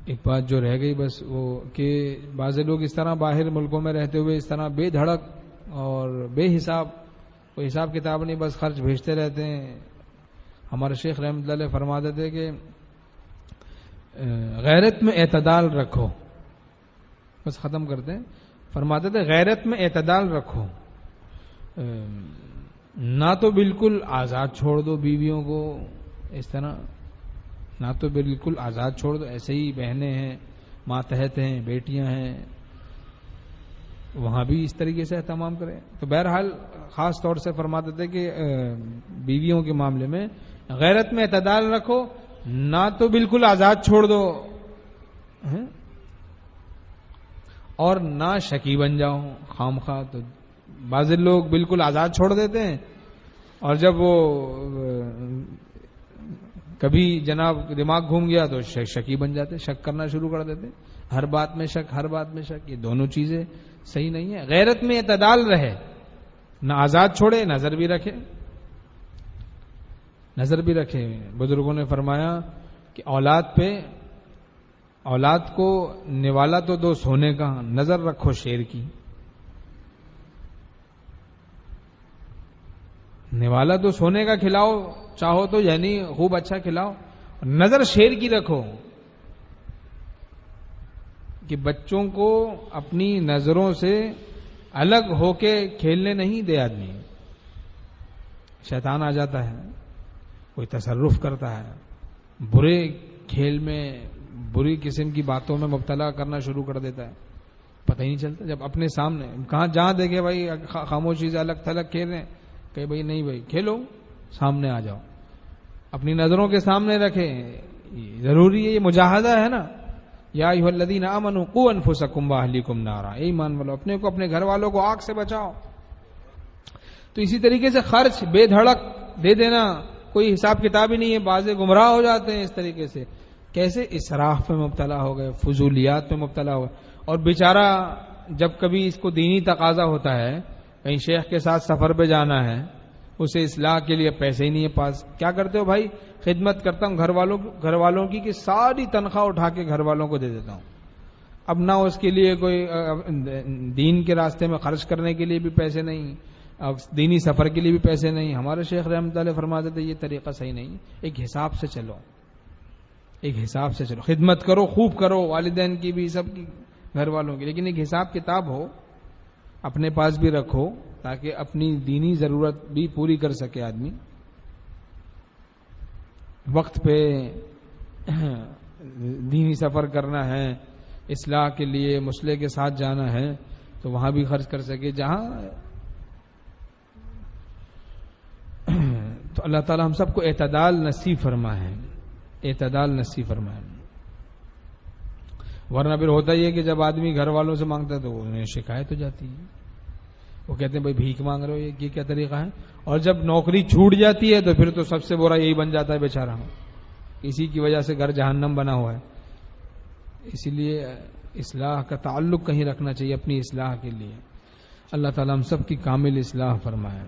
ایک بات جو رہ گئی بس وہ کہ بعض لوگ اس طرح باہر ملکوں میں رہتے ہوئے اس طرح بے دھڑک اور بے حساب، کوئی حساب کتاب نہیں، بس خرچ بھیجتے رہتے ہیں. ہمارے شیخ رحمۃ اللہ علیہ فرماتے تھے کہ غیرت میں اعتدال رکھو. بس ختم کرتے ہیں. فرماتے تھے غیرت میں اعتدال رکھو، نہ تو بالکل آزاد چھوڑ دو بیویوں کو اس طرح، نہ تو بالکل آزاد چھوڑ دو، ایسے ہی بہنیں ہیں، ماتحت ہیں، بیٹیاں ہیں، وہاں بھی اس طریقے سے اہتمام کریں. تو بہرحال خاص طور سے فرماتے تھے کہ بیویوں کے معاملے میں غیرت میں اعتدال رکھو، نہ تو بالکل آزاد چھوڑ دو اور نہ شکی بن جاؤ خام خواہ. تو بعض لوگ بالکل آزاد چھوڑ دیتے ہیں اور جب وہ کبھی جناب دماغ گھوم گیا تو شکی بن جاتے، شک کرنا شروع کر دیتے، ہر بات میں شک، ہر بات میں شک. یہ دونوں چیزیں صحیح نہیں ہے. غیرت میں اعتدال رہے، نہ آزاد چھوڑے، نظر بھی رکھے، نظر بھی رکھے. بزرگوں نے فرمایا کہ اولاد کو نوالا تو دو سونے کا، نظر رکھو شیر کی. نوالا تو سونے کا کھلاؤ چاہو تو، یعنی خوب اچھا کھلاؤ، نظر شیر کی رکھو کہ بچوں کو اپنی نظروں سے الگ ہو کے کھیلنے نہیں دے. آدمی شیطان آ جاتا ہے، کوئی تصرف کرتا ہے، برے کھیل میں بری قسم کی باتوں میں مبتلا کرنا شروع کر دیتا ہے، پتہ ہی نہیں چلتا. جب اپنے سامنے کہاں جہاں دیکھے بھائی خاموشی سے الگ تھلگ کھیل رہے ہیں، کہ بھائی نہیں بھائی کھیلو، سامنے آ جاؤ، اپنی نظروں کے سامنے رکھیں. ضروری ہے، یہ مجاہدہ ہے نا. یا ایھا الذین آمنوا قوا انفسکم واہلیکم نارا، اے ایمان والو اپنے کو اپنے گھر والوں کو آگ سے بچاؤ. تو اسی طریقے سے خرچ بے دھڑک دے دینا، کوئی حساب کتاب ہی نہیں ہے. بعض گمراہ ہو جاتے ہیں اس طریقے سے، کیسے اسراف میں مبتلا ہو گئے، فضولیات میں مبتلا ہو گئے. اور بیچارہ جب کبھی اس کو دینی تقاضا ہوتا ہے، کہیں شیخ کے ساتھ سفر پہ جانا ہے، اسے اصلاح کے لیے پیسے ہی نہیں ہے پاس، کیا کرتے ہو بھائی؟ خدمت کرتا ہوں گھر والوں کی کہ ساری تنخواہ اٹھا کے گھر والوں کو دے دیتا ہوں. اب نہ اس کے لیے کوئی دین کے راستے میں خرچ کرنے کے لیے بھی پیسے نہیں، اب دینی سفر کے لیے بھی پیسے نہیں. ہمارے شیخ رحمۃ اللہ فرماتے تھے یہ طریقہ صحیح نہیں. ایک حساب سے چلو، ایک حساب سے چلو، خدمت کرو، خوب کرو، والدین کی بھی، سب کی، گھر والوں کی، لیکن ایک حساب کتاب ہو، اپنے پاس بھی رکھو تاکہ اپنی دینی ضرورت بھی پوری کر سکے آدمی. وقت پہ دینی سفر کرنا ہے، اصلاح کے لیے مصلح کے ساتھ جانا ہے تو وہاں بھی خرچ کر سکے جہاں. تو اللہ تعالی ہم سب کو اعتدال نصیب فرمائے، اعتدال نصیب فرمائے. ورنہ پھر ہوتا ہی ہے کہ جب آدمی گھر والوں سے مانگتا ہے تو انہیں شکایت ہو جاتی ہے، وہ کہتے ہیں بھائی بھیک مانگ رہے ہو، یہ کیا طریقہ ہے. اور جب نوکری چھوٹ جاتی ہے تو پھر تو سب سے برا یہی بن جاتا ہے بیچارہ، اسی کی وجہ سے گھر جہنم بنا ہوا ہے. اسی لیے اصلاح کا تعلق کہیں رکھنا چاہیے اپنی اصلاح کے لیے. اللہ تعالی ہم سب کی کامل اصلاح فرمائے.